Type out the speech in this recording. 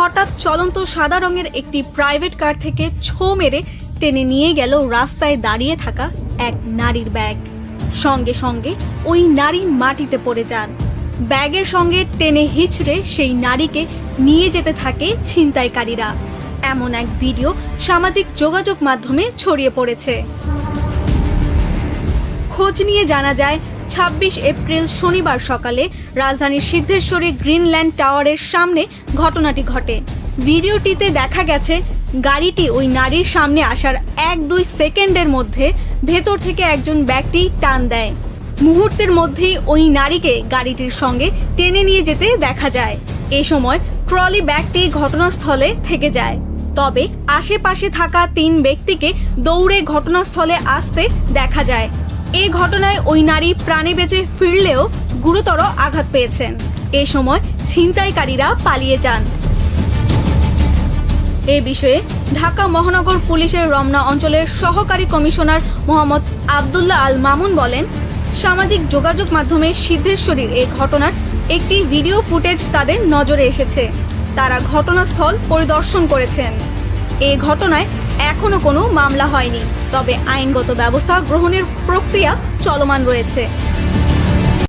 হঠাৎ চলন্ত সাদা রঙের একটি প্রাইভেট কার থেকে ছো মেরে টেনে নিয়ে গেল রাস্তায় দাঁড়িয়ে থাকা এক নারীর ব্যাগ। সঙ্গে সঙ্গে ওই নারী মাটিতে পড়ে যান। ব্যাগের সঙ্গে টেনে হিচড়ে সেই নারীকে নিয়ে যেতে থাকে ছিনতাইকারীরা। এমন এক ভিডিও সামাজিক যোগাযোগ মাধ্যমে ছড়িয়ে পড়েছে। খোঁজ নিয়ে জানা যায় ২৬ এপ্রিল শনিবার সকালে রাজধানীর সিদ্ধেশ্বরী গ্রিনল্যান্ড টাওয়ারের সামনে ঘটনাটি ঘটে। ভিডিওটিতে দেখা গেছে গাড়িটি ওই নারীর সামনে আসার ১-২ সেকেন্ডের মধ্যে ভেতর থেকে একজন ব্যক্তি টান দেয়। মুহূর্তের মধ্যেই ওই নারীকে গাড়িটির সঙ্গে টেনে নিয়ে যেতে দেখা যায়। এ সময় ট্রলি ব্যাগটি ঘটনাস্থলে থেকে যায়। তবে আশেপাশে থাকা ৩ ব্যক্তিকে দৌড়ে ঘটনাস্থলে আসতে দেখা যায়। এই ঘটনায় ওই নারী প্রাণে বেঁচে ফিরলেও গুরুতর আঘাত পেয়েছেন। এ সময় ছিনতাইকারীরা পালিয়ে যান। এ বিষয়ে ঢাকা মহানগর পুলিশের রমনা অঞ্চলের সহকারী কমিশনার মোহাম্মদ আবদুল্লাহ আল মামুন বলেন, সামাজিক যোগাযোগ মাধ্যমে সিদ্ধেশ্বরীর এই ঘটনার একটি ভিডিও ফুটেজ তাদের নজরে এসেছে। তারা ঘটনাস্থল পরিদর্শন করেছেন। এই ঘটনায় এখনো কোনো মামলা হয়নি, তবে আইনগত ব্যবস্থা গ্রহণের প্রক্রিয়া চলমান রয়েছে।